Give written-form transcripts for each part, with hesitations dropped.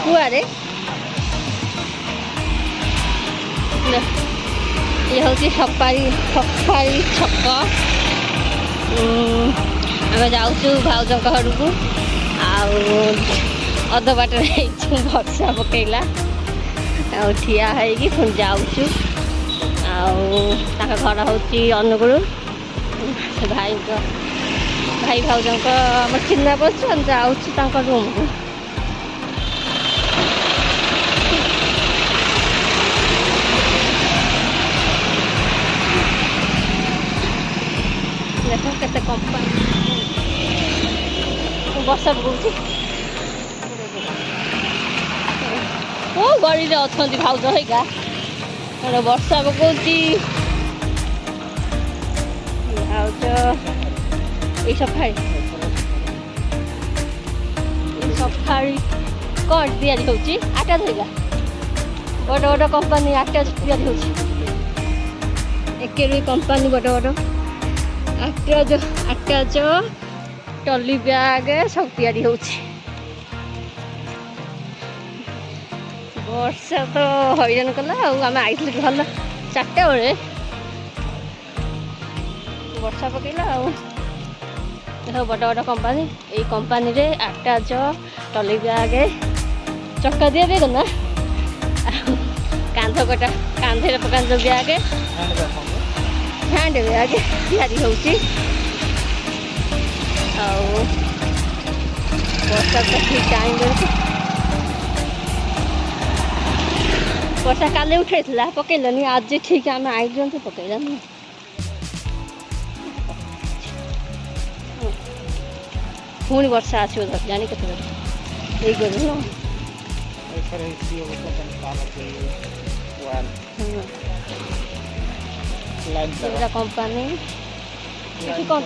कुआरे ये हूँ सफारी सफारी छक आम जाऊँ भाउज घर को अध बाट वर्षा पकेला ठिया है पुणी जाऊँ घर हूँ अनुगुल भाई भाई भाउज आम चिन्ह पड़े जाऊँ रूम को देख केते कंपानी वर्षा पकाउछि ओ गड़ी रे अछंती भाउज हैगा अरे वर्षा पकाउछि भाउज ए सफारी कट तैयारी होछि आटा धइला बड़ बड़ कंपानी आटा तैयारी होछि एकेरी कंपानी बड़ बड़ आटाज टली बैग सब तैयारी होछि वर्षा तो हैरान कला आम आई भल 4टा बेले वर्षा पकेला देख बड़ बड़ कंपानी यही कंपानी रे आटाज टली बैग चक्का दिया दे ना कांध कटा कांधे पकान जो बैग हैंड बैग तैयारी होछि वर्षा तो ठीक टाइम वर्षा काले उठे पकईलानी आज ठीक आम आई दिखाँ पकईलानी पुणी वर्षा आसो जानी के कंपानी कौन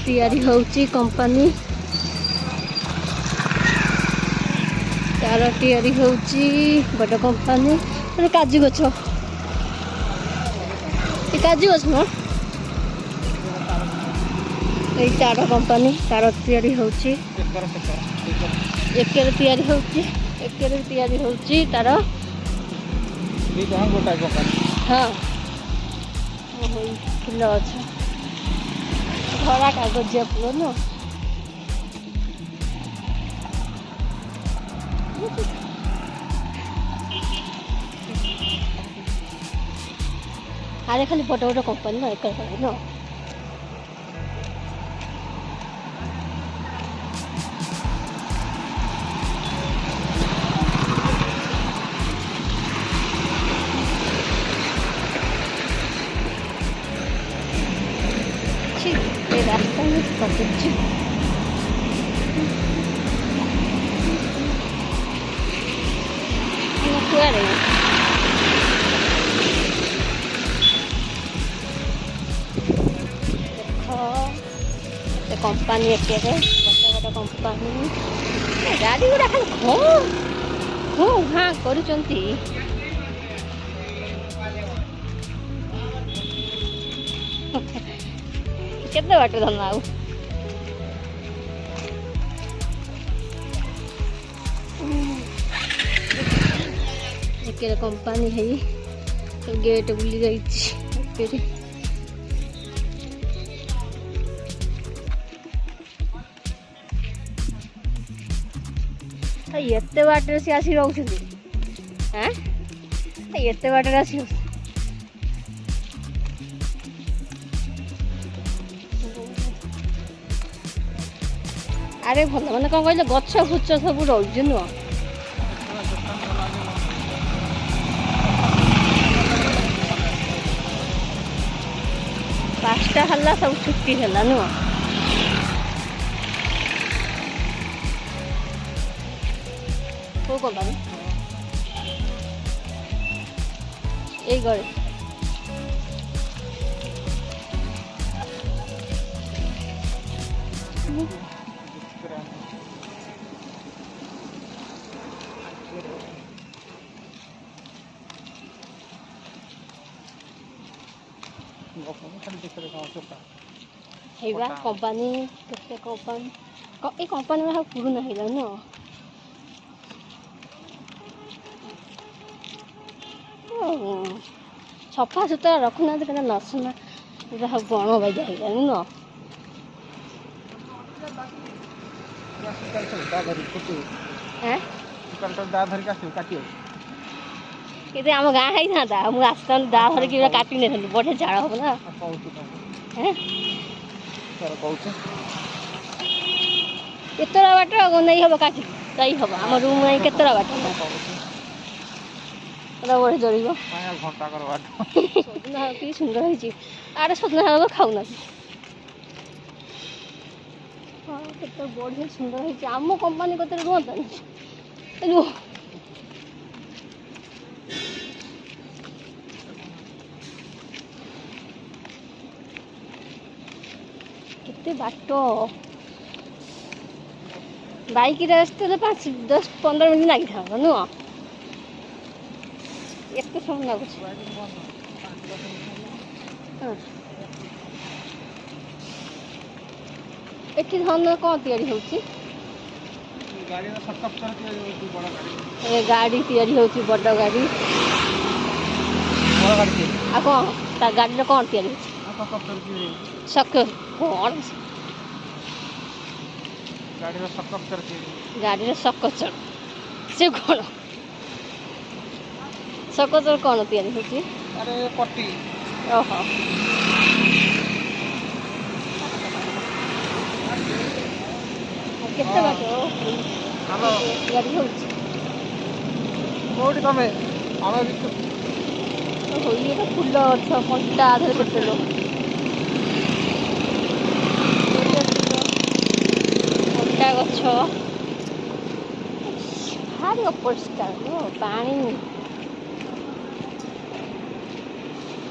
तैयारी होछि कंपानी तार तैयारी होछि बड़ कंपानी काजू गछ काजू गछ न तार कंपानी तार तैयारी होछि एकेरे तैयारी होछि तार हाँ फुल अच्छा धरा कागजिया फुल न आरे खाली बड़ बड़ कंपानी न एक न रास्ता में पहुंची कंपानी एक बड़ बड़ कंपानी गाड़ी गुड़ा खाली हाँ हाँ करुचंती केते बाट धन आउ एकेरे कंपानी है गेट बुली जाइछि एते बाटर से आसी रहउछथि हैं एते बाटर आसी अरे भल मैंने कौन कहले गछ फुच सब रही नुह 5टा हल्ला सब छुट्टी है नुह कौ कंपानी यही गए कंपानी এই কোম্পানি গুলো পুরনো হয়ে গেল না সফা সুতরা রখুনাহাନ୍ତି কেন নসুনা এটা সব বଣ ବାଗିଆ ହେଇଗଲାଣି ନୁହଁ କେତେ ଆମ ଗାଁ ହେଇଥାନ୍ତା ମୁଁ ଆସିଥାନ୍ତି ଦା ଧରିକି କାଟି ନେଇଥାନ୍ତି ବଢ଼ିଆ ଝାଳ ହବ ନା କେତେଟା ବାଟ ନେଇ ହବ କାଟି ଯାଇ ହବ ଆମ ରୁମ୍ ନାହିଁ କେତେଟା ବାଟ ବଢ଼ି ଜଳିବ ସଜନା ଶାଗ କି ସୁନ୍ଦର ହେଇଛି ଆଡ଼େ ସଜନା ଶାଗ ଖାଉନାହାନ୍ତି ହଁ କେତେ ବଢ଼ିଆ ସୁନ୍ଦର ହେଇଛି ଆମ କମ୍ପାନୀ କତିରେ ରୁହନ୍ତାନି ରୁହ କେତେ ବାଟ ବାଇକ୍ରେ ଆସିଥିଲେ 5-10-15 ମିନିଟ୍ ଲାଗିଥାନ୍ତା ନୁହଁ ଏତେ ସମୟ ଲାଗୁଛି ଏଠି ଧନ କ'ଣ ତିଆରି ହେଉଛି ଗାଡ଼ି ତିଆରି ହେଉଛି ବଡ଼ ଗାଡ଼ି ଆଉ କ'ଣ ତା ଗାଡ଼ିରେ କ'ଣ ତିଆରି ହେଉଛି ସକ କ'ଣ ଗାଡ଼ିରେ ସକଚର ସେ କ'ଣ ସକଚର କ'ଣ ତିଆରି ହେଉଛି ଓହୋ କେତେ ବାଟ ତିଆରି ହେଉଛି ଇଏଟା ଫୁଲ ଗଛ କଣ୍ଟା ଧରେ କେତେ ଲୋକ କଣ୍ଟା ଗଛ ଭାରି ଅପରିଷ୍କାର ପାଣି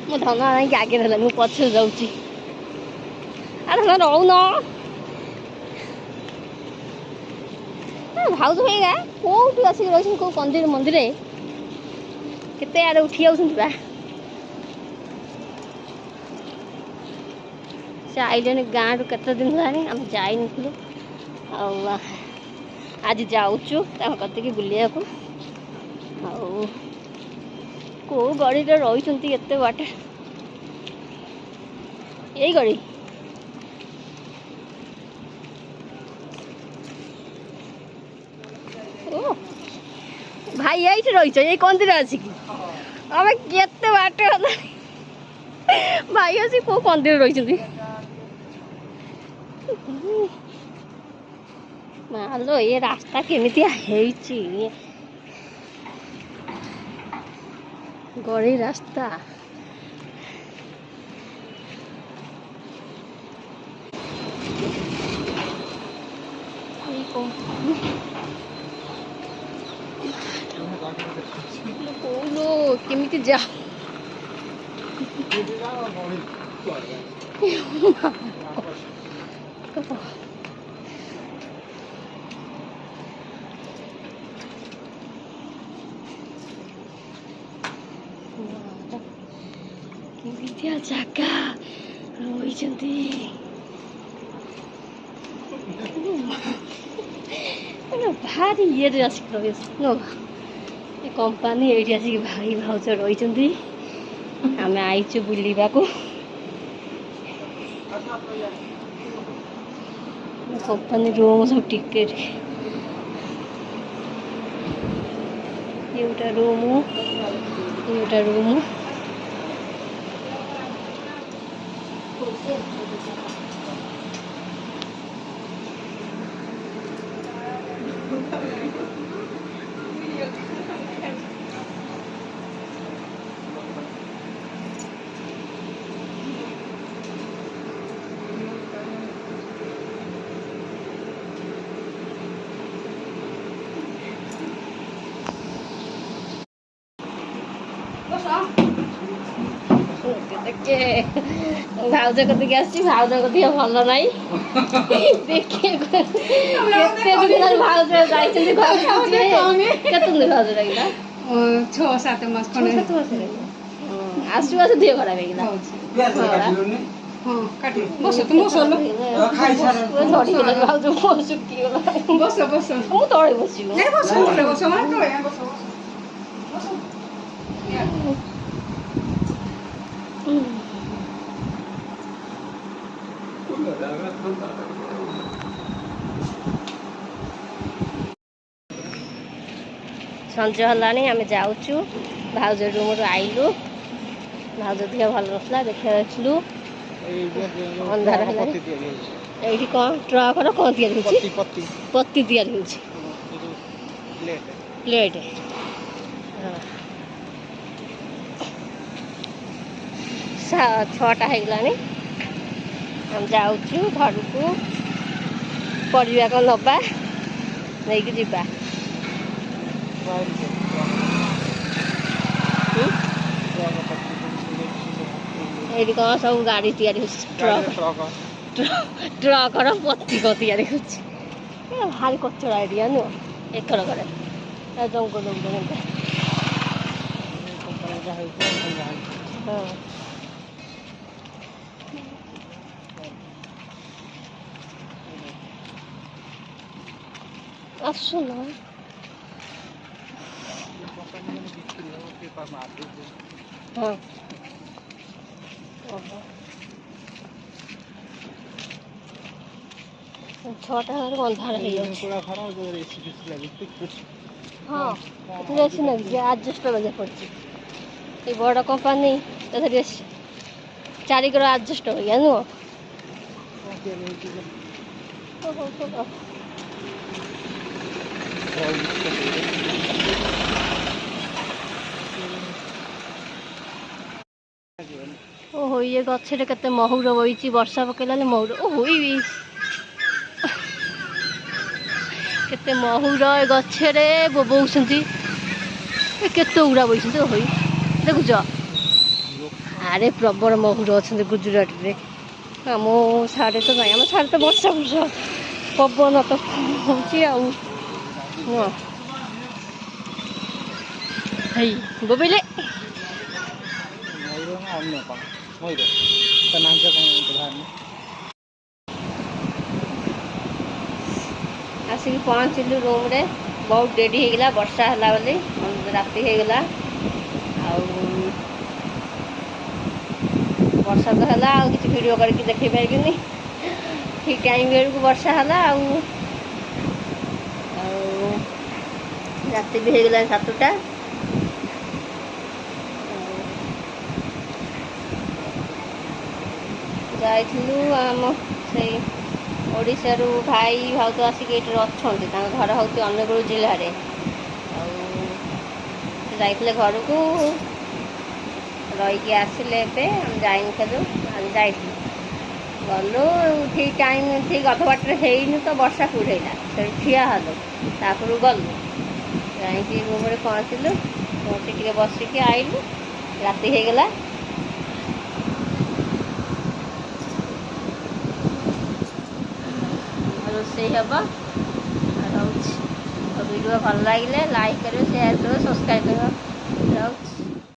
ମୋ ଧନ ଆଣିକି ଆଗେ ଦେଲା ମୁଁ ପଛରେ ଯାଉଛି ଆରେ ଧନ ରହୁନ ଭାଉଜ ହେଇଗା କୋଉଠି ଆସିକି ରହିଛନ୍ତି କୋଉ ମନ୍ଦିରରେ କେତେ ଆଡ଼େ ଉଠି ଯାଉଛନ୍ତି ବା ସେ ଆଇଲେଣି ଗାଁରୁ କେତେ ଦିନ ହେଲାଣି ଆମେ ଯାଇନଥିଲୁ ଆଉ ଆଜି ଯାଉଛୁ ତାଙ୍କ କତିକି ବୁଲିବାକୁ ଆଉ କେଉଁ ଗଳିରେ ରହିଛନ୍ତି ଏତେ ବାଟ ଏଇ ଗଳି ଓ ଭାଇ ଏଇଠି ରହିଛ ଏଇ କନ୍ଦିରେ ଆସିକି ଆମେ କେତେ ବାଟ ହେଲା ଭାଇ ଆସି କେଉଁ କନ୍ଦିରେ ରହିଛନ୍ତି ମାଲୋ ଏ ରାସ୍ତା କେମିତିଆ ହେଇଛି ଗଳି ରାସ୍ତା କହୁଲୋ କେମିତି ଯା କେମିତିଆ ଜାଗା ରହିଛନ୍ତି ଭାରି ଇଏରେ ଆସିକି ରହିଛି ଏ କମ୍ପାନୀ ଏଇଠି ଆସିକି ଭାଇ ଭାଉଜ ରହିଛନ୍ତି ଆମେ ଆଇଛୁ ବୁଲିବାକୁ କମ୍ପାନୀ ରୁମ୍ ସବୁ ଟିକେଟ୍ एउटा रुम भाउज कति भाउज कति भल ना देखिए भाउज जाइए भाउज लगे 6-7 मास आसु आसु देह खराब हो ହଁ କାଟି ବସ ତୁମ ସଲ ଝଡ଼ିଗଲା ଭାଉଜ ମୁହଁ ଶୁଖିଗଲା। ବସ ବସ ମୁଁ ତଳେ ବସିବି। ନାଇଁ ବସ ତଳେ ବସ ମାନେ ତଳେ ବସ ବସ ସଞ୍ଜ ହେଲାଣି ଆମେ ଯାଉଛୁ ଭାଉଜ ରୁମରୁ ଆଇଲୁ। ଭାଉଜ ଦେହ ଭଲ ନଥିଲା ଦେଖିବା ଯାଇଥିଲୁ। ଅନ୍ଧାର ହେଲାଣି। ଏଇଠି କ'ଣ ଟ୍ରକର କ'ଣ ତିଆରି ହେଉଛି? ପତି ତିଆରି ହେଉଛି। ପ୍ଲେଟ୍। ହଁ 6ଟା ହେଇଗଲାଣି। ଆମେ ଯାଉଛୁ ଘରକୁ ପରିବା କ'ଣ ନେବା ନେଇକି ଯିବା। ଏଇଠି କ'ଣ ସବୁ ଗାଡ଼ି ତିଆରି ହେଉଛି। ଟ୍ରକର ପତି କ'ଣ ତିଆରି ହେଉଛି। ଭାରି କଚଡ଼ା ଏରିଆ ନୁହଁ ଏଥର କରେ ଜଙ୍ଗଲ ହଁ ଆସୁନ ହଁ ଓହୋ 6ଟା ଅନ୍ଧାର ହେଇଯାଉଛି। ହଁ ଏଥିରେ ଏସି ଲାଗିଛି ଆଜବେଷ୍ଟର ବାଜା ପଡ଼ିଛି। ଏ ବଡ଼ କମ୍ପାନୀ ତାଦେହରେ ଏସି ଚାରିକର ଆଜବେଷ୍ଟର ବାଗିଆ ନୁହଁ। ଓହୋ ଇଏ ଗଛରେ କେତେ ମହୁର ବଇଛି। ବର୍ଷା ପକେଇଲାନି ମହୁର ଓହୋ କେତେ ମହୁର ଏ ଗଛରେ ବୋବଉଛନ୍ତି। କେତେ ଗୁଡ଼ା ବଇଛନ୍ତି ଓହୋ ଦେଖୁଛ। ଆରେ ପ୍ରବଳ ମହୁର ଅଛନ୍ତି ଗୁଜୁରାଟରେ। ଆମ ସାଡ଼େ ତ ନାହିଁ। ଆମ ସାଡ଼େ ତ ବର୍ଷା ପବନ ତ ହେଉଛି ଆଉ ନୁହଁ। ହେଇ ବୋବେଇଲେ ଆସିକି ପହଞ୍ଚିଲୁ ରୁମ୍ରେ। ବହୁତ ଡେରି ହେଇଗଲା ବର୍ଷା ହେଲା ବୋଲି ରାତି ହେଇଗଲା। ଆଉ ବର୍ଷା ତ ହେଲା ଆଉ କିଛି ଭିଡ଼ିଓ କରିକି ଦେଖେଇ ପାରିବିନି। ଠିକ୍ ଟାଇମ୍ ବେଳକୁ ବର୍ଷା ହେଲା ଆଉ ରାତି ବି ହେଇଗଲାଣି 7ଟା। ଯାଇଥିଲୁ ଆମ ସେଇ ଓଡ଼ିଶାରୁ ଭାଇ ଭାଉଜ ଆସିକି ଏଇଠି ଅଛନ୍ତି। ତାଙ୍କ ଘର ହେଉଛି ଅନୁଗୁଳ ଜିଲ୍ଲାରେ। ଆଉ ଯାଇଥିଲେ ଘରକୁ ରହିକି ଆସିଲେ। ଏବେ ଆମେ ଯାଇନଥିଲୁ ଆମେ ଯାଇଥିଲୁ ଗଲୁ ଠିକ୍ ଟାଇମ୍ ଠିକ୍ ଅଧ ବାଟରେ ହେଇନି ତ ବର୍ଷା କୁଢ଼େଇଲା। ସେଠି ଠିଆ ହେଲୁ ତାପରୁ ଗଲୁ ଯାଇକି ରୁମ୍ରେ ପହଞ୍ଚିଲୁ। ପହଞ୍ଚି ଟିକେ ବସିକି ଆଇଲୁ। ରାତି ହେଇଗଲା। ରୋଷେଇ ହେବ ରହୁଛି। ଭିଡ଼ିଓ ଭଲ ଲାଗିଲେ ଲାଇକ୍ କରିବ, ସେୟାର କରିବ, ସବସ୍କ୍ରାଇବ୍ କରିବ।